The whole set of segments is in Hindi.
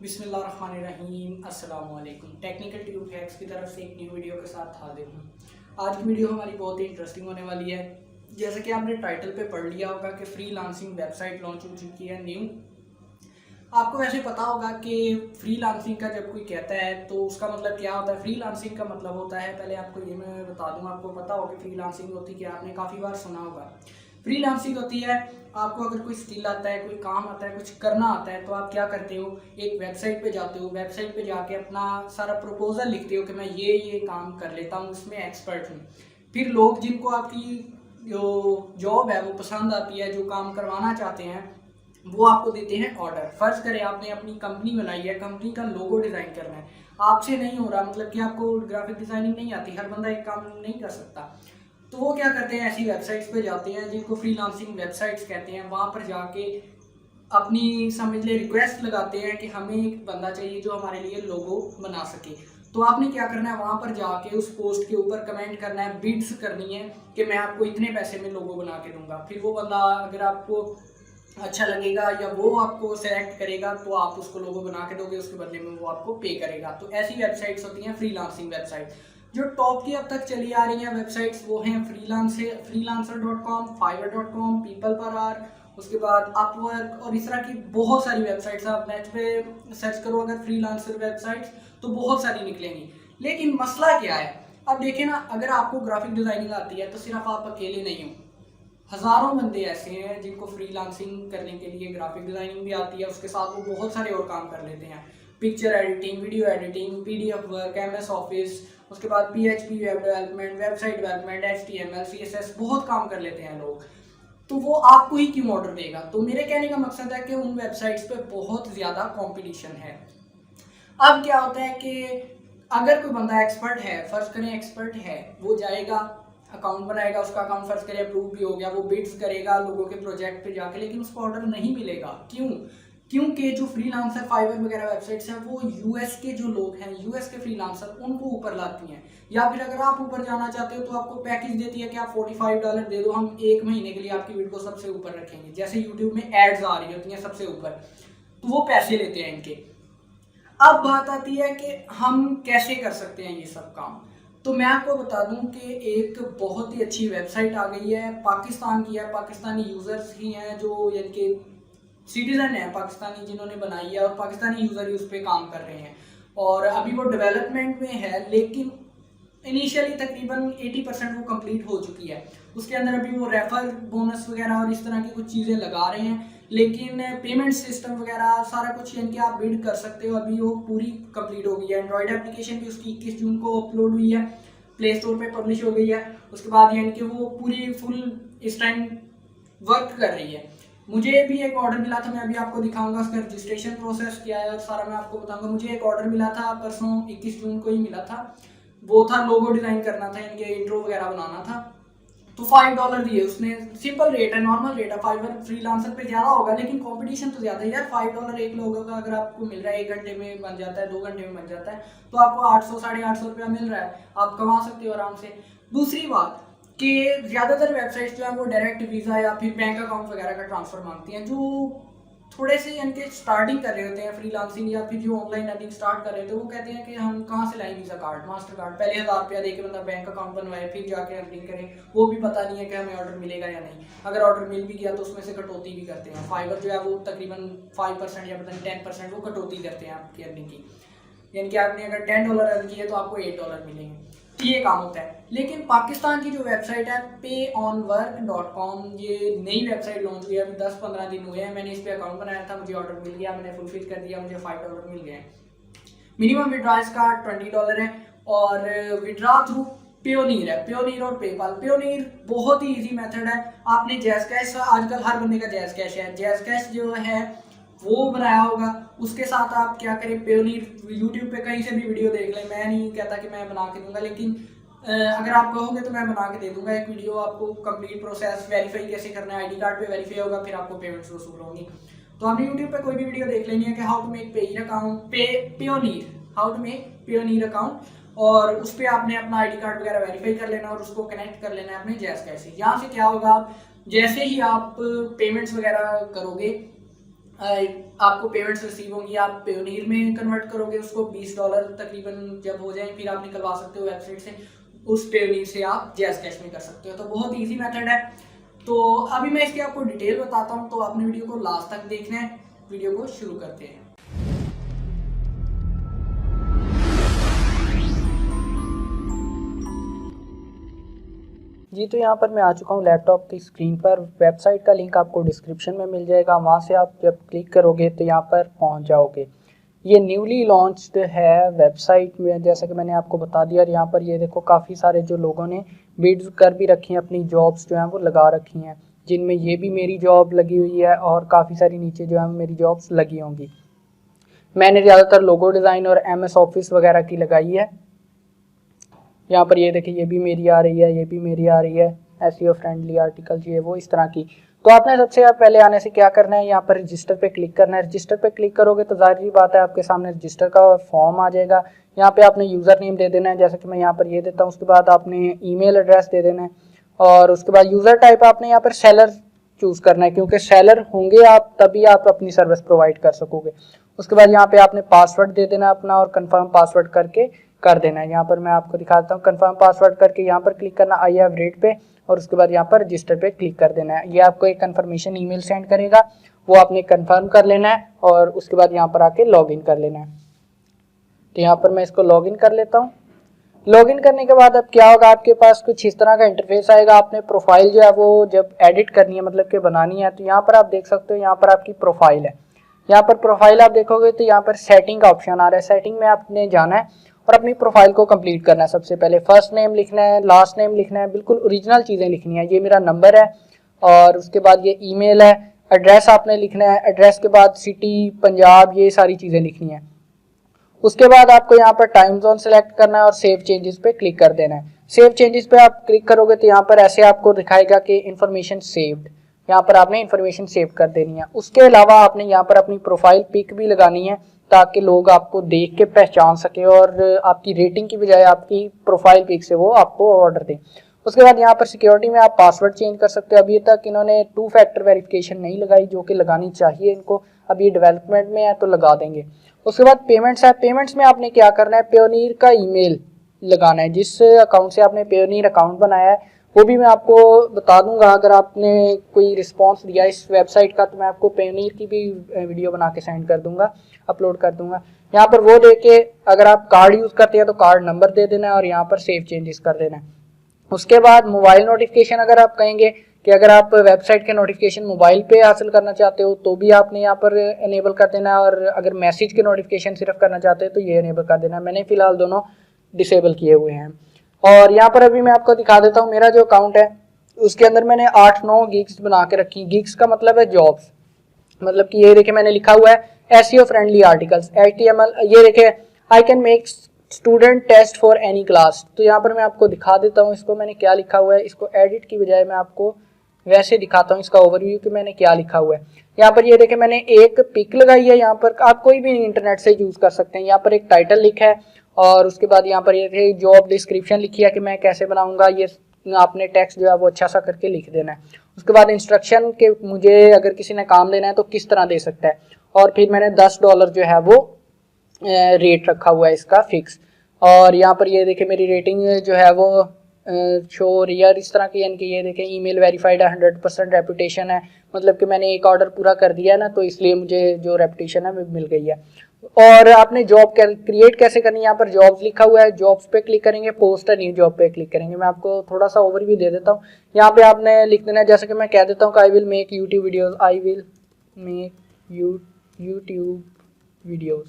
बिस्मिल्लाहिर्रहमानिर्रहीम अस्सलाम वालेकुम। टेक्निकल ट्यूब हैक्स की तरफ से एक न्यू वीडियो के साथ हाजिर हूँ। आज की वीडियो हमारी बहुत ही इंटरेस्टिंग होने वाली है। जैसे कि आपने टाइटल पे पढ़ लिया होगा कि फ्रीलांसिंग वेबसाइट लॉन्च हो चुकी है न्यू। आपको वैसे पता होगा कि फ्रीलांसिंग का जब कोई कहता है तो उसका मतलब क्या होता है। फ्रीलांसिंग का मतलब होता है, पहले आपको ये मैं बता दूं, आपको पता होगा फ्रीलांसिंग होती है कि आपने काफ़ी बार सुना होगा। फ्रीलांसिंग होती है, आपको अगर कोई स्किल आता है, कोई काम आता है, कुछ करना आता है तो आप क्या करते हो, एक वेबसाइट पे जाते हो, वेबसाइट पे जाके अपना सारा प्रपोजल लिखते हो कि मैं ये काम कर लेता हूँ, उसमें एक्सपर्ट हूँ। फिर लोग जिनको आपकी जो जॉब है वो पसंद आती है, जो काम करवाना चाहते हैं, वो आपको देते हैं ऑर्डर। फर्ज करें आपने अपनी कंपनी बनाई है, कंपनी का लोगो डिज़ाइन करना है, आपसे नहीं हो रहा, मतलब कि आपको ग्राफिक डिज़ाइनिंग नहीं आती, हर बंदा एक काम नहीं कर सकता। तो वो क्या करते हैं, ऐसी वेबसाइट्स पे जाते हैं जिनको फ्रीलांसिंग वेबसाइट्स कहते हैं। वहाँ पर जाके अपनी समझ ले रिक्वेस्ट लगाते हैं कि हमें एक बंदा चाहिए जो हमारे लिए लोगो बना सके। तो आपने क्या करना है, वहाँ पर जाके उस पोस्ट के ऊपर कमेंट करना है, बिड्स करनी है कि मैं आपको इतने पैसे में लोगो बना के दूंगा। फिर वो बंदा अगर आपको अच्छा लगेगा या वो आपको सेलेक्ट करेगा तो आप उसको लोगो बना के दोगे, उसके बदले में वो आपको पे करेगा। तो ऐसी वेबसाइट्स होती हैं फ्रीलांसिंग वेबसाइट। जो टॉप की अब तक चली आ रही हैं वेबसाइट्स वो हैं फ्रीलांसर.com, fiverr.com, पीपल पर आर, उसके बाद अपवर्क और इस तरह की बहुत सारी वेबसाइट्स। आप नेट पे सर्च करो अगर फ्रीलांसर वेबसाइट्स तो बहुत सारी निकलेंगी। लेकिन मसला क्या है, अब देखिए ना, अगर आपको ग्राफिक डिजाइनिंग आती है तो सिर्फ आप अकेले नहीं हो, हज़ारों बंदे ऐसे हैं जिनको फ्रीलांसिंग करने के लिए ग्राफिक डिज़ाइनिंग भी आती है, उसके साथ वो बहुत सारे और काम कर लेते हैं। Picture editing, video editing, PDF work, MS office, उसके बाद PHP web development, website development, HTML, CSS, बहुत काम कर लेते हैं लोग। तो वो आपको ही क्यों ऑर्डर देगा। तो मेरे कहने का मकसद है कि उन वेबसाइट्स पे बहुत ज़्यादा कंपटीशन है। अब क्या होता है कि अगर कोई बंदा एक्सपर्ट है, फर्ज करें एक्सपर्ट है, वो जाएगा, अकाउंट बनाएगा, उसका अकाउंट फर्ज करें अप्रूव भी हो गया, वो बिड्स करेगा लोगों के प्रोजेक्ट पे जाके, लेकिन उसको ऑर्डर नहीं मिलेगा। क्यों? क्योंकि जो फ्रीलांसर फाइवर वगैरह वेबसाइट्स हैं वो यूएस के जो लोग हैं, यूएस के फ्रीलांसर, उनको ऊपर लाती हैं। या फिर अगर आप ऊपर जाना चाहते हो तो आपको पैकेज देती है कि आप $45 दे दो, हम 1 महीने के लिए आपकी वीडियो को सबसे ऊपर रखेंगे। जैसे यूट्यूब में एड्स आ रही होती हैं सबसे ऊपर, तो वो पैसे लेते हैं इनके। अब बात आती है कि हम कैसे कर सकते हैं ये सब काम। तो मैं आपको बता दूं कि एक बहुत ही अच्छी वेबसाइट आ गई है, पाकिस्तान की है, पाकिस्तानी यूजर्स ही हैं जो यानी कि सिटीजन है पाकिस्तानी जिन्होंने बनाई है, और पाकिस्तानी यूजर ही उस पर काम कर रहे हैं। और अभी वो डेवलपमेंट में है, लेकिन इनिशियली तकरीबन 80% वो कंप्लीट हो चुकी है। उसके अंदर अभी वो रेफर बोनस वगैरह और इस तरह की कुछ चीज़ें लगा रहे हैं, लेकिन पेमेंट सिस्टम वगैरह सारा कुछ यानी कि आप बिल्ड कर सकते हो। अभी वो पूरी कंप्लीट हो गई है। एंड्रॉयड एप्लीकेशन भी उसकी 21 जून को अपलोड हुई है, प्ले स्टोर पे पब्लिश हो गई है। उसके बाद यानी कि वो पूरी फुल इस टाइम वर्क कर रही है। मुझे भी एक ऑर्डर मिला था, मैं अभी आपको दिखाऊंगा उसका रजिस्ट्रेशन प्रोसेस क्या है और सारा मैं आपको बताऊंगा। मुझे एक ऑर्डर मिला था परसों 21 जून को ही मिला था, वो था लोगो डिजाइन करना था, इनके इंट्रो वगैरह बनाना था। तो $5 दिए उसने। सिंपल रेट है, नॉर्मल रेट है। फाइवर फ्रीलांसर पे ज्यादा होगा लेकिन कंपटीशन तो ज्यादा है यार। $5 एक लोगों का अगर आपको मिल रहा है, 1 घंटे में बन जाता है, 2 घंटे में बन जाता है, तो आपको 800 850 रुपया मिल रहा है, आप कमा सकते हो आराम से। दूसरी बात कि ज्यादातर वेबसाइट्स जो है वो डायरेक्ट वीजा या फिर बैंक अकाउंट वगैरह का ट्रांसफर मांगती हैं। जो थोड़े से इनके स्टार्टिंग कर रहे होते हैं फ्रीलांसिंग या फिर जो ऑनलाइन अर्निंग स्टार्ट कर रहे थे, वो कहते हैं कि हम कहाँ से लाएं वीजा कार्ड, मास्टर कार्ड, पहले ₹1000 दे के बंदा बैंक अकाउंट बनवाए फिर जाके अर्निंग करें। वो भी पता नहीं है कि हमें ऑर्डर मिलेगा या नहीं। अगर ऑर्डर मिल भी गया तो उसमें से कटौती भी करते हैं। फाइवर जो है वो तकरीबन 5% या पता नहीं 10% वो कटौती करते हैं आपकी अर्निंग की। यानी कि आपने अगर $10 अर्न किए तो आपको $8 मिलेंगे। तो ये काम होता है। लेकिन पाकिस्तान की जो वेबसाइट है payonwork.com, ये नई वेबसाइट लॉन्च हुई है, अभी 10-15 दिन हुए हैं। मैंने इस पे अकाउंट बनाया था, मुझे ऑर्डर मिल गया, मैंने फुलफिल कर दिया, मुझे $5 मिल गए। मिनिमम विड्रॉ इसका $20 है और विड्रॉ थ्रू पेयोनीर है, पेयोनीर और पेपाल। पेयोनीर बहुत ही इजी मेथड है। आपने जैज कैश, आजकल हर बंदे का जैज कैश है, जैज कैश जो है वो बनाया होगा, उसके साथ आप क्या करें, पेयोनीर यूट्यूब पे कहीं से भी वीडियो देख लें। मैं नहीं कहता कि मैं बना के दूंगा, लेकिन अगर आप कहोगे तो मैं बना के दे दूंगा एक वीडियो आपको, कंप्लीट प्रोसेस, वेरीफाई कैसे करना है, आईडी कार्ड पे वेरीफाई होगा, फिर आपको पेमेंट्स वसूल होंगी। तो आपने यूट्यूब पे कोई भी वीडियो देख लेनी है कि how to make pair account, Payoneer, how to make Payoneer account, और उस पर आपने अपना आईडी कार्ड वगैरह वेरीफाई कर लेना और उसको कनेक्ट कर लेना है अपने जैज कैश से। यहाँ से क्या होगा, जैसे ही आप पेमेंट्स वगैरह करोगे, आपको पेमेंट्स रिसीव होंगी, आप पेयोनीर में कन्वर्ट करोगे उसको, $20 तकरीबन जब हो जाए फिर आप निकलवा सकते हो वेबसाइट से, उस पेयोनीर से आप जैज़ कैश में कर सकते हो। तो बहुत इजी मेथड है। तो अभी मैं इसकी आपको डिटेल बताता हूँ, तो आपने वीडियो को लास्ट तक देखना है। वीडियो को शुरू करते हैं। जी, तो यहाँ पर मैं आ चुका हूँ लैपटॉप की स्क्रीन पर। वेबसाइट का लिंक आपको डिस्क्रिप्शन में मिल जाएगा, वहाँ से आप जब क्लिक करोगे तो यहाँ पर पहुँच जाओगे। ये न्यूली लॉन्च्ड है वेबसाइट में, जैसा कि मैंने आपको बता दिया। और यहाँ पर ये देखो काफ़ी सारे जो लोगों ने बिड्स कर भी रखी हैं, अपनी जॉब्स जो हैं वो लगा रखी हैं, जिनमें ये भी मेरी जॉब लगी हुई है और काफ़ी सारी नीचे जो है मेरी जॉब्स लगी होंगी। मैंने ज़्यादातर लोगो डिज़ाइन और MS ऑफिस वगैरह की लगाई है। यहाँ पर ये देखिए, ये भी मेरी आ रही है, ये भी मेरी आ रही है, SEO फ्रेंडली आर्टिकल, ये वो इस तरह की। तो आपने सबसे पहले आने से क्या करना है, यहाँ पर रजिस्टर पे क्लिक करना है। रजिस्टर पे क्लिक करोगे तो जाहिर सी बात है आपके सामने रजिस्टर का फॉर्म आ जाएगा। यहाँ पे आपने यूज़र नेम दे देना है, जैसे कि मैं यहाँ पर ये देता हूँ। उसके बाद आपने ईमेल एड्रेस दे देना है और उसके बाद यूज़र टाइप आपने यहाँ पर सेलर चूज़ करना है, क्योंकि सेलर होंगे आप तभी आप अपनी सर्विस प्रोवाइड कर सकोगे। उसके बाद यहाँ पे आपने पासवर्ड दे देना अपना और कंफर्म पासवर्ड करके कर देना है। यहाँ पर मैं आपको दिखाता हूँ, कंफर्म पासवर्ड करके यहाँ पर क्लिक करना आई हैव रेड पे, और उसके बाद यहाँ पर रजिस्टर पे क्लिक कर देना है। ये आपको एक कंफर्मेशन ईमेल सेंड करेगा, वो आपने कंफर्म कर लेना है और उसके बाद यहाँ पर आके लॉगिन कर लेना है। तो यहाँ पर मैं इसको लॉगिन कर लेता हूँ। लॉगिन करने के बाद अब क्या होगा, आपके पास कुछ इस तरह का इंटरफेस आएगा। आपने प्रोफाइल जो है वो जब एडिट करनी है, मतलब कि बनानी है, तो यहाँ पर आप देख सकते हो, यहाँ पर आपकी प्रोफाइल है। यहाँ पर प्रोफाइल आप देखोगे तो यहाँ पर सेटिंग का ऑप्शन आ रहा है। सेटिंग में आपने जाना है और अपनी प्रोफाइल को कंप्लीट करना है। सबसे पहले फर्स्ट नेम लिखना है, लास्ट नेम लिखना है, बिल्कुल ओरिजिनल चीज़ें लिखनी है। ये मेरा नंबर है और उसके बाद ये ईमेल है। एड्रेस आपने लिखना है, एड्रेस के बाद सिटी पंजाब, ये सारी चीज़ें लिखनी है। उसके बाद आपको यहाँ पर टाइम जोन सेलेक्ट करना है और सेव चेंजेस पे क्लिक कर देना है। सेव चेंजेस पे आप क्लिक करोगे तो यहाँ पर ऐसे आपको दिखाएगा कि इन्फॉर्मेशन सेव्ड, यहाँ पर आपने इन्फॉर्मेशन सेव कर देनी है। उसके अलावा आपने यहाँ पर अपनी प्रोफाइल पिक भी लगानी है, ताकि लोग आपको देख के पहचान सके और आपकी रेटिंग की बजाय आपकी प्रोफाइल पिक से वो आपको ऑर्डर दें। उसके बाद यहाँ पर सिक्योरिटी में आप पासवर्ड चेंज कर सकते हो। अभी तक इन्होंने 2 फैक्टर वेरिफिकेशन नहीं लगाई, जो कि लगानी चाहिए इनको। अभी डेवलपमेंट में है तो लगा देंगे। उसके बाद पेमेंट्स है। पेमेंट्स में आपने क्या करना है, पेयोनीर का ईमेल लगाना है। जिस अकाउंट से आपने पेयोनीर अकाउंट बनाया है वो भी मैं आपको बता दूंगा। अगर आपने कोई रिस्पांस दिया इस वेबसाइट का तो मैं आपको पेयोनीर की भी वीडियो बना के सेंड कर दूंगा, अपलोड कर दूंगा। यहाँ पर वो दे के, अगर आप कार्ड यूज़ करते हैं तो कार्ड नंबर दे देना है और यहाँ पर सेव चेंजेस कर देना है। उसके बाद मोबाइल नोटिफिकेशन, अगर आप कहेंगे कि अगर आप वेबसाइट के नोटिफिकेशन मोबाइल पे हासिल करना चाहते हो तो भी आपने यहाँ पर इनेबल कर देना है, और अगर मैसेज के नोटिफिकेशन सिर्फ करना चाहते हो तो ये इनेबल कर देना है। मैंने फिलहाल दोनों डिसेबल किए हुए हैं। और यहाँ पर अभी मैं आपको दिखा देता हूँ, मेरा जो अकाउंट है उसके अंदर मैंने 8-9 गिग्स बना के रखी। गिग्स का मतलब है जॉब्स, मतलब कि ये देखिए मैंने लिखा हुआ है SEO फ्रेंडली आर्टिकल्स, HTML। ये देखिए, I can make student test for any class. तो यहाँ पर मैं आपको दिखा देता हूँ इसको मैंने क्या लिखा हुआ है। इसको एडिट की बजाय मैं आपको वैसे दिखाता हूँ इसका ओवरव्यू कि मैंने क्या लिखा हुआ है। यहाँ पर ये देखें, मैंने एक पिक लगाई है। यहाँ पर आप कोई भी इंटरनेट से यूज़ कर सकते हैं। यहाँ पर एक टाइटल लिखा है और उसके बाद यहाँ पर ये जॉब डिस्क्रिप्शन लिखी है कि मैं कैसे बनाऊंगा। ये आपने टेक्स्ट जो है वो अच्छा सा करके लिख देना है। उसके बाद इंस्ट्रक्शन के मुझे अगर किसी ने काम लेना है तो किस तरह दे सकता है। और फिर मैंने $10 जो है वो रेट रखा हुआ है इसका फिक्स। और यहाँ पर ये देखें मेरी रेटिंग जो है वो शो हो रही है इस तरह की, यानी कि ये देखें ईमेल वेरीफाइड है, 100% रेपुटेशन है। मतलब कि मैंने एक ऑर्डर पूरा कर दिया है ना, तो इसलिए मुझे जो रेपुटेशन है वो मिल गई है। और आपने जॉब क्रिएट कैसे करनी है, यहाँ पर जॉब्स लिखा हुआ है। जॉब्स पे क्लिक करेंगे, पोस्ट है न्यू जॉब पे क्लिक करेंगे। मैं आपको थोड़ा सा ओवरव्यू दे देता हूँ। यहाँ पे आपने लिख देना है, जैसे कि मैं कह देता हूँ, I will make YouTube videos, I will make YouTube videos,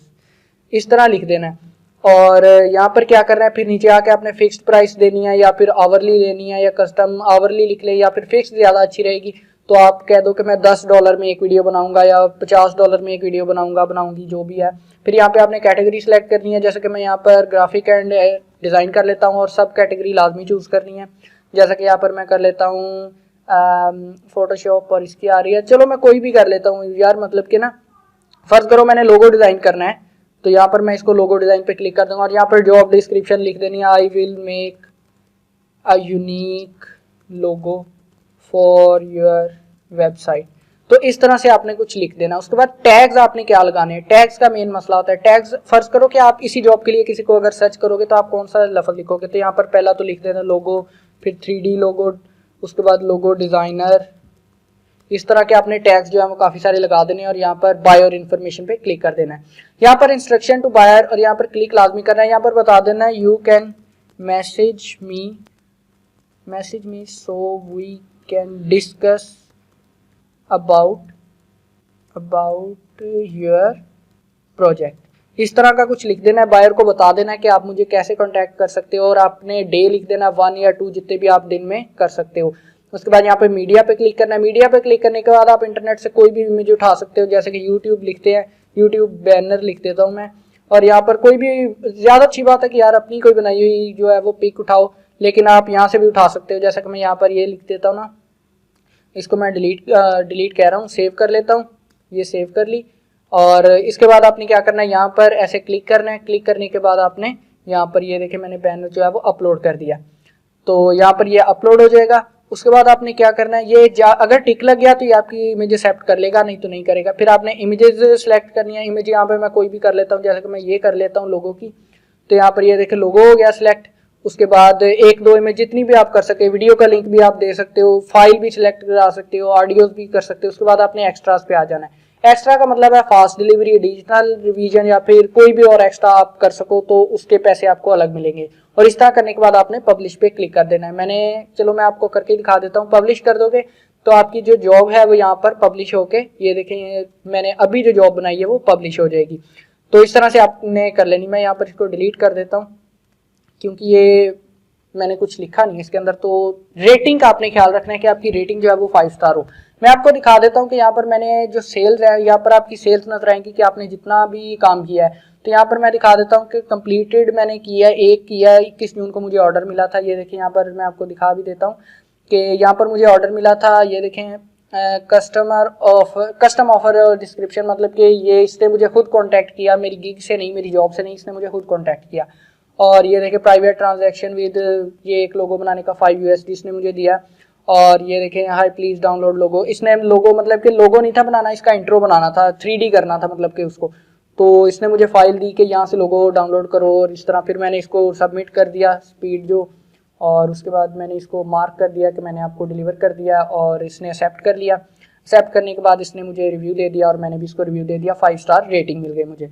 इस तरह लिख देना है। और यहाँ पर क्या करना है, फिर नीचे आके आपने फिक्स्ड प्राइस देनी है या फिर आवरली लेनी है, या कस्टम आवरली लिख ले, या फिर फिक्स्ड ज़्यादा अच्छी रहेगी तो आप कह दो कि मैं $10 में एक वीडियो बनाऊंगा या $50 में एक वीडियो बनाऊंगी, जो भी है। फिर यहाँ पे आपने कैटेगरी सेलेक्ट करनी है, जैसे कि मैं यहाँ पर ग्राफिक एंड डिज़ाइन कर लेता हूँ और सब कैटेगरी लाजमी चूज़ करनी है। जैसा कि यहाँ पर मैं कर लेता हूँ फोटोशॉप और इसकी आ रही है, चलो मैं कोई भी कर लेता हूँ यार। मतलब कि ना, फर्ज करो मैंने लोगो डिज़ाइन करना है तो यहाँ पर मैं इसको लोगो डिज़ाइन पे क्लिक कर दूंगा और यहाँ पर जॉब डिस्क्रिप्शन लिख देनी है, I will make a unique logo for your website. तो इस तरह से आपने कुछ लिख देना। उसके बाद टैग्स आपने क्या लगाने हैं, टैग्स का मेन मसला होता है। टैग्स फर्ज करो कि आप इसी जॉब के लिए किसी को अगर सर्च करोगे तो आप कौन सा लफ्ज़ लिखोगे, तो यहाँ पर पहला तो लिख देना लोगो, फिर 3D लोगो, उसके बाद लोगो डिज़ाइनर। इस तरह के आपने टैग्स जो है वो काफ़ी सारे लगा देने हैं और यहाँ पर बाय और इन्फॉर्मेशन पे क्लिक कर देना है। यहाँ पर इंस्ट्रक्शन टू बायर और यहाँ पर क्लिक लाजमी करना है। यहाँ पर बता देना है you can message me so we can discuss about your project. इस तरह का कुछ लिख देना है। बायर को बता देना है कि आप मुझे कैसे कांटेक्ट कर सकते हो और आपने डे लिख देना 1 या 2 जितने भी आप दिन में कर सकते हो। उसके बाद यहाँ पे मीडिया पे क्लिक करना है। मीडिया पे क्लिक करने के बाद आप इंटरनेट से कोई भी इमेज उठा सकते हो, जैसे कि यूट्यूब लिखते हैं, यूट्यूब बैनर लिख देता हूँ मैं। और यहाँ पर कोई भी, ज़्यादा अच्छी बात है कि यार अपनी कोई बनाई हुई जो है वो पिक उठाओ, लेकिन आप यहाँ से भी उठा सकते हो। जैसा कि मैं यहाँ पर ये लिख देता हूँ ना, इसको मैं डिलीट कह रहा हूँ, सेव कर लेता हूँ। ये सेव कर ली और इसके बाद आपने क्या करना है, यहाँ पर ऐसे क्लिक करना है। क्लिक करने के बाद आपने यहाँ पर ये देखें मैंने बैनर जो है वो अपलोड कर दिया, तो यहाँ पर ये अपलोड हो जाएगा। उसके बाद आपने क्या करना है, ये अगर टिक लग गया तो ये आपकी इमेज एक्सेप्ट कर लेगा, नहीं तो नहीं करेगा। फिर आपने इमेजेस सेलेक्ट करनी है। इमेज यहाँ पे मैं कोई भी कर लेता हूँ, जैसे कि मैं ये कर लेता हूँ लोगो की, तो यहाँ पर ये देखें लोगो हो गया सिलेक्ट। उसके बाद 1-2 इमेज जितनी भी आप कर सके, वीडियो का लिंक भी आप दे सकते हो, फाइल भी सिलेक्ट करा सकते हो, ऑडियोज भी कर सकते हो। उसके बाद आपने एक्स्ट्रास पे आ जाना है। एक्स्ट्रा का मतलब है फास्ट डिलीवरी, डिजिटल रिवीजन या फिर कोई भी और एक्स्ट्रा आप कर सको तो उसके पैसे आपको अलग मिलेंगे। और इस तरह करने के बाद आपने पब्लिश पे क्लिक कर देना है। चलो मैं आपको करके दिखा देता हूँ। पब्लिश कर दोगे तो आपकी जो जॉब है वो यहाँ पर पब्लिश होके, ये देखें मैंने अभी जो जॉब बनाई है वो पब्लिश हो जाएगी। तो इस तरह से आपने कर लेनी। मैं यहाँ पर इसको डिलीट कर देता हूँ क्योंकि ये मैंने कुछ लिखा नहीं है इसके अंदर। तो रेटिंग का आपने ख्याल रखना है कि आपकी रेटिंग जो है वो 5 स्टार हो। मैं आपको दिखा देता हूँ कि यहाँ पर मैंने जो सेल्स है, यहाँ पर आपकी सेल्स नजर आएंगी कि आपने जितना भी काम किया है। तो यहाँ पर मैं दिखा देता हूँ कि कंप्लीटेड मैंने किया है, 1 किया है, 21 जून को मुझे ऑर्डर मिला था। ये देखें यहाँ पर मैं आपको दिखा भी देता हूँ कि यहाँ पर मुझे ऑर्डर मिला था। ये देखें कस्टम ऑफर डिस्क्रिप्शन, मतलब कि ये इसने मुझे खुद कॉन्टैक्ट किया, मेरी गिग से नहीं, मेरी जॉब से नहीं, इसने मुझे खुद कॉन्टैक्ट किया। और ये देखें प्राइवेट ट्रांजैक्शन विद, ये एक लोगो बनाने का 5 USD इसने मुझे दिया। और ये देखें हाई प्लीज डाउनलोड लोगो, इसने लोगो मतलब कि लोगो नहीं था बनाना, इसका इंट्रो बनाना था, 3D करना था मतलब कि उसको। तो इसने मुझे फाइल दी कि यहाँ से लोगो डाउनलोड करो और इस तरह। फिर मैंने इसको सबमिट कर दिया स्पीड जो, और उसके बाद मैंने इसको मार्क कर दिया कि मैंने आपको डिलीवर कर दिया और इसने एक्सेप्ट कर लिया। एक्सेप्ट करने के बाद इसने मुझे रिव्यू दे दिया और मैंने भी इसको रिव्यू दे दिया, 5 स्टार रेटिंग मिल गई मुझे।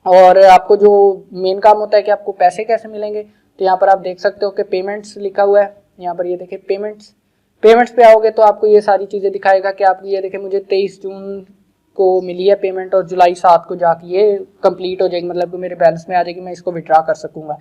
और आपको जो मेन काम होता है कि आपको पैसे कैसे मिलेंगे, तो यहाँ पर आप देख सकते हो कि पेमेंट्स लिखा हुआ है। यहाँ पर ये देखें पेमेंट्स पे आओगे तो आपको ये सारी चीज़ें दिखाएगा कि आप ये देखें मुझे 23 जून को मिली है पेमेंट और जुलाई 7 को जाके ये कंप्लीट हो जाएगी, मतलब कि मेरे बैलेंस में आ जाएगी, मैं इसको विड्रा कर सकूंगा।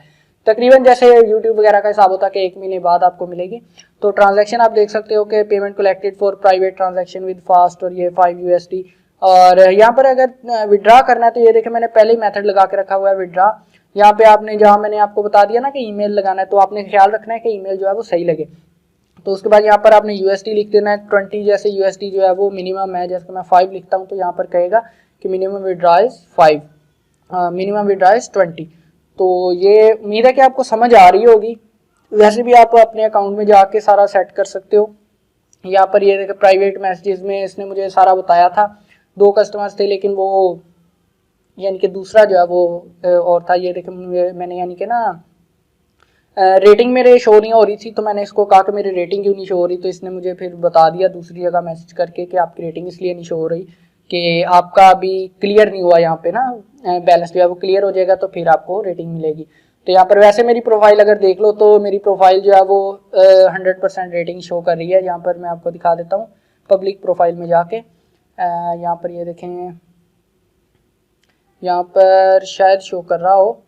तकरीबन जैसे यूट्यूब वगैरह का हिसाब होता है कि 1 महीने बाद आपको मिलेगी। तो ट्रांजैक्शन आप देख सकते हो कि payment collected for private transaction with fast, और ये 5 USD। और यहाँ पर अगर विड्रा करना है तो ये देखें मैंने पहले ही मेथड लगा के रखा हुआ है विड्रा। यहाँ पे आपने, जहाँ मैंने आपको बता दिया ना कि ईमेल लगाना है, तो आपने ख्याल रखना है कि ईमेल जो है वो सही लगे। तो उसके बाद यहाँ पर आपने USD लिख देना है 20, जैसे USD जो है वो मिनिमम है, जैसे मैं 5 लिखता हूँ तो यहाँ पर कहेगा कि minimum withdraw is 5, minimum withdraw is 20। तो ये उम्मीद है कि आपको समझ आ रही होगी। वैसे भी आप अपने अकाउंट में जाके सारा सेट कर सकते हो। यहाँ पर ये देखिए प्राइवेट मैसेजेस में इसने मुझे सारा बताया था। 2 कस्टमर्स थे लेकिन वो यानी कि दूसरा जो है वो और था। ये देखिए मैंने यानी कि ना रेटिंग मेरे शो नहीं हो रही थी, तो मैंने इसको कहा कि मेरी रेटिंग क्यों नहीं शो हो रही, तो इसने मुझे फिर बता दिया दूसरी जगह मैसेज करके कि आपकी रेटिंग इसलिए नहीं शो हो रही कि आपका अभी क्लियर नहीं हुआ यहाँ पे ना बैलेंस जो है वो क्लियर हो जाएगा तो फिर आपको रेटिंग मिलेगी। तो यहाँ पर वैसे मेरी प्रोफाइल अगर देख लो तो मेरी प्रोफाइल जो है वो 100% रेटिंग शो कर रही है। यहाँ पर मैं आपको दिखा देता हूँ पब्लिक प्रोफाइल में जाके। यहाँ पर ये देखें, यहाँ पर शायद शो कर रहा हो।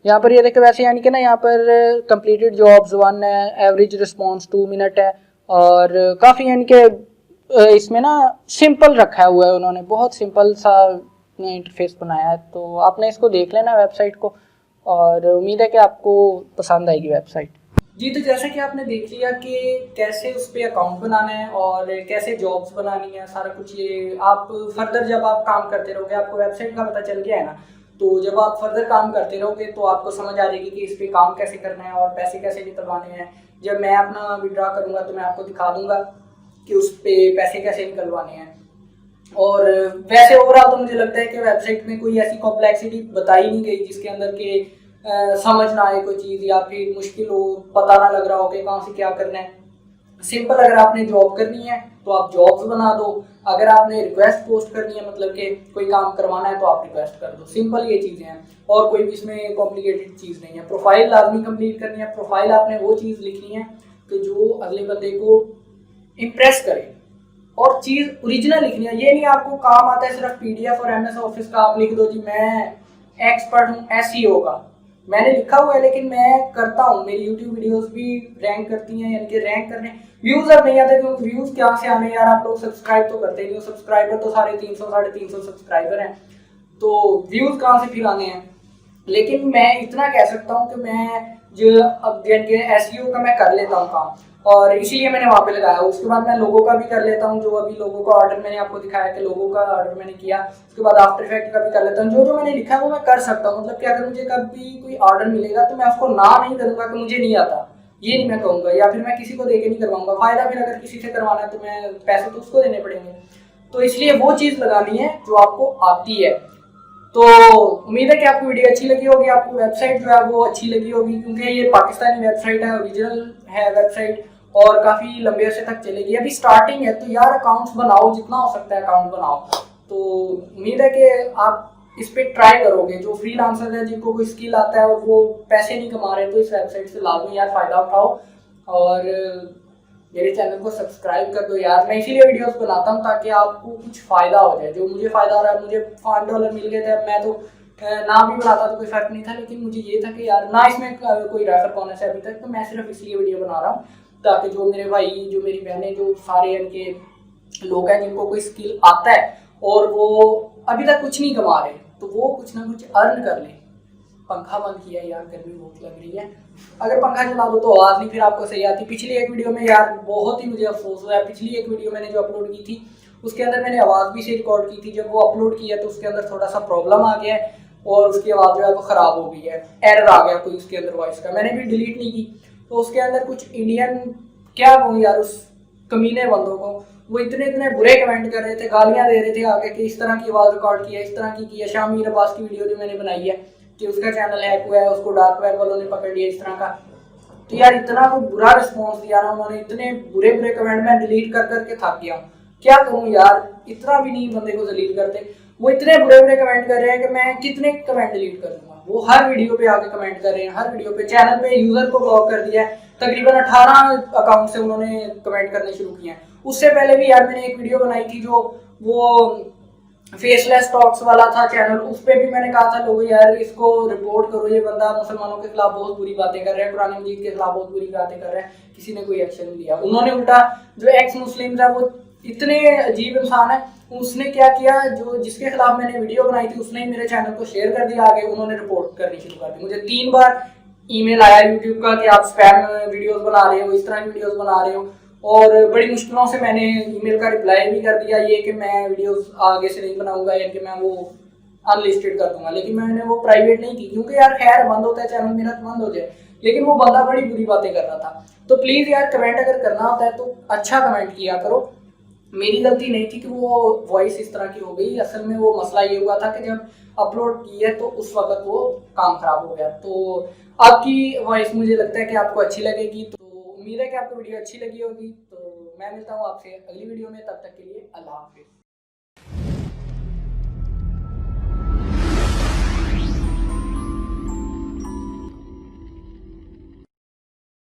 यहाँ पर ये देखें वैसे यानी कि ना यहाँ पर कंप्लीटेड जॉब्स 1 है, एवरेज रिस्पॉन्स 2 मिनट है, और काफ़ी यानी कि इसमें ना सिंपल रखा हुआ है उन्होंने, बहुत सिंपल सा इंटरफेस बनाया है। तो आपने इसको देख लेना वेबसाइट को, और उम्मीद है कि आपको पसंद आएगी वेबसाइट। जी, तो जैसा कि आपने देख लिया कि कैसे उस पर अकाउंट बनाना है और कैसे जॉब्स बनानी है, सारा कुछ ये आप फर्दर जब आप काम करते रहोगे आपको वेबसाइट का पता चल गया है ना, तो जब आप फर्दर काम करते रहोगे तो आपको समझ आ जाएगी कि इस पर काम कैसे करना है और पैसे कैसे निकलवाने हैं। जब मैं अपना विड्रॉ करूँगा तो मैं आपको दिखा दूँगा कि उस पर पैसे कैसे निकलवाने हैं। और वैसे ओवरऑल तो मुझे लगता है कि वेबसाइट में कोई ऐसी कॉम्प्लेक्सिटी बताई नहीं गई जिसके अंदर के समझ ना आए कोई चीज़, या फिर मुश्किल हो, पता ना लग रहा हो कि कहाँ से क्या करना है। सिंपल, अगर आपने जॉब करनी है तो आप जॉब्स बना दो, अगर आपने रिक्वेस्ट पोस्ट करनी है, मतलब कि कोई काम करवाना है तो आप रिक्वेस्ट कर दो। सिंपल ये चीज़ें हैं, और कोई भी इसमें कॉम्प्लिकेटेड चीज़ नहीं है। प्रोफाइल लाजमी कंप्लीट करनी है। प्रोफाइल आपने वो चीज़ लिखनी है कि जो अगले बंदे को इम्प्रेस करे, और चीज़ ओरिजिनल लिखनी है। ये नहीं आपको काम आता है सिर्फ पीडीएफ और एमएस ऑफिस का, आप लिख दो जी मैं एक्सपर्ट हूँ एसईओ का, मैंने लिखा हुआ है लेकिन मैं करता हूँ, मेरी यूट्यूब वीडियोस भी रैंक करती हैं, यानी कि रैंक करने व्यूज अब नहीं आते, क्योंकि व्यूज क्या से आने यार, आप लोग सब्सक्राइब तो करते ही नहीं हो। सब्सक्राइबर तो 350 350 सब्सक्राइबर हैं, तो व्यूज कहाँ से फिर आने हैं। लेकिन मैं इतना कह सकता हूँ कि मैं जो अब एसईओ का मैं कर लेता हूँ काम, और इसीलिए मैंने वहाँ पे लगाया। उसके बाद मैं लोगों का भी कर लेता हूँ, जो अभी लोगों का ऑर्डर मैंने आपको दिखाया कि लोगों का ऑर्डर मैंने किया। उसके बाद आफ्टर इफेक्ट का भी कर लेता हूँ। जो जो मैंने लिखा है वो मैं कर सकता हूँ। मतलब कि अगर मुझे कभी कोई ऑर्डर मिलेगा तो मैं उसको ना नहीं करूँगा कि मुझे नहीं आता, ये नहीं मैं कहूँगा, या फिर मैं किसी को दे के नहीं करवाऊंगा। फायदा फिर अगर किसी से करवाना है तो मैं पैसे तो उसको देने पड़ेंगे। तो इसलिए वो चीज़ लगानी है जो आपको आती है। तो उम्मीद है कि आपको वीडियो अच्छी लगी होगी, आपको वेबसाइट जो है वो अच्छी लगी होगी, क्योंकि ये पाकिस्तानी वेबसाइट है, ओरिजिनल है वेबसाइट, और काफ़ी लंबे अरसे तक चलेगी। अभी स्टार्टिंग है तो यार अकाउंट्स बनाओ, जितना हो सकता है अकाउंट बनाओ। तो उम्मीद है कि आप इस पर ट्राई करोगे। जो फ्रीलांसर है, जिनको कोई स्किल आता है और वो पैसे नहीं कमा रहे, तो इस वेबसाइट से लाजमी यार फ़ायदा उठाओ, और मेरे चैनल को सब्सक्राइब कर दो यार। मैं इसीलिए वीडियोस बनाता हूँ ताकि आपको कुछ फ़ायदा हो जाए। जो मुझे फ़ायदा हो रहा है, मुझे $5 मिल गए थे, मैं तो ना भी बनाता तो कोई फ़र्क नहीं था, लेकिन मुझे ये था कि यार ना इसमें कोई रेफर बोनस है अभी तक, तो मैं सिर्फ इसलिए वीडियो बना रहा हूँ ताकि जो मेरे भाई, जो मेरी बहनें, जो सारे इनके लोग हैं जिनको कोई स्किल आता है और वो अभी तक कुछ नहीं कमा रहे, तो वो कुछ ना कुछ अर्न कर लें। पंखा बंद किया यार, गर्मी बहुत लग रही है। अगर पंखा चला दो तो आवाज़ नहीं फिर आपको सही आती। पिछली एक वीडियो में यार बहुत ही मुझे अफसोस हुआ है। पिछली एक वीडियो मैंने जो अपलोड की थी उसके अंदर मैंने आवाज़ भी से रिकॉर्ड की थी। जब वो अपलोड किया तो उसके अंदर थोड़ा सा प्रॉब्लम आ गया है और उसकी आवाज़ जो है वो ख़राब हो गई है, एरर आ गया कोई उसके अंदर वॉइस का। मैंने भी डिलीट नहीं की, तो उसके अंदर कुछ इंडियन, क्या कहूँ यार उस कमीने बंदों को, वो इतने इतने बुरे कमेंट कर रहे थे, गालियाँ दे रहे थे आगे कि इस तरह की आवाज़ रिकॉर्ड की है, इस तरह की है। शामिर अब्बास की वीडियो जो मैंने बनाई है कि उसका चैनल हैक हुआ है, उसको डार्क वेब वालों ने पकड़ लिया, इस तरह का। तो यार इतना वो बुरा रिस्पॉन्स दिया ना उन्होंने, इतने बुरे बुरे कमेंट मैं डिलीट कर करके थक गया। क्या कहूँ यार, इतना भी नहीं बंदे को जलील करते। वो इतने बुरे बुरे कमेंट कर रहे हैं कि मैं कितने कमेंट डिलीट कर दूंगा। वो हर वीडियो पे आके कमेंट कर रहे हैं, हर वीडियो पे। चैनल पे यूजर को ब्लॉक कर दिया है, तकरीबन 18 अकाउंट से उन्होंने कमेंट करने शुरू किए हैं। उससे पहले भी यार मैंने एक वीडियो बनाई थी जो वो फेसलेस टॉक्स वाला था चैनल, उस पर भी मैंने कहा था लोगों यार इसको रिपोर्ट करो, ये बंदा मुसलमानों के खिलाफ बहुत बुरी बातें कर रहा है, कुरान मजीद के खिलाफ बहुत बुरी बातें कर रहा है। किसी ने कोई एक्शन नहीं लिया। उन्होंने उल्टा, जो एक्स मुस्लिम था वो इतने अजीब इंसान है, उसने क्या किया, जो जिसके खिलाफ मैंने वीडियो बनाई थी उसने ही मेरे चैनल को शेयर कर दिया आगे, उन्होंने रिपोर्ट करनी शुरू कर दी। मुझे 3 बार ईमेल आया यूट्यूब का कि आप स्पैम वीडियोस बना रहे हो, इस तरह की वीडियोस बना रहे हो, और बड़ी मुश्किलों से मैंने ईमेल का रिप्लाई भी कर दिया ये कि मैं वीडियोस आगे से नहीं बनाऊंगा, या कि मैं वो अनलिस्टेड कर दूंगा। लेकिन मैंने वो प्राइवेट नहीं की, क्योंकि यार खैर बंद होता है चैनल मेरा तो बंद हो जाए, लेकिन वो बंदा बड़ी बुरी बातें कर रहा था। तो प्लीज़ यार कमेंट अगर करना होता है तो अच्छा कमेंट किया करो। मेरी गलती नहीं थी कि वो वॉइस इस तरह की हो गई। असल में वो मसला ये हुआ था कि जब अपलोड की है तो उस वक्त वो काम खराब हो गया। तो आपकी वॉइस मुझे लगता है कि आपको अच्छी लगेगी, तो उम्मीद है कि आपको वीडियो अच्छी लगी होगी। तो मैं मिलता हूँ आपसे अगली वीडियो में, तब तक के लिए अल्लाह हाफिज़।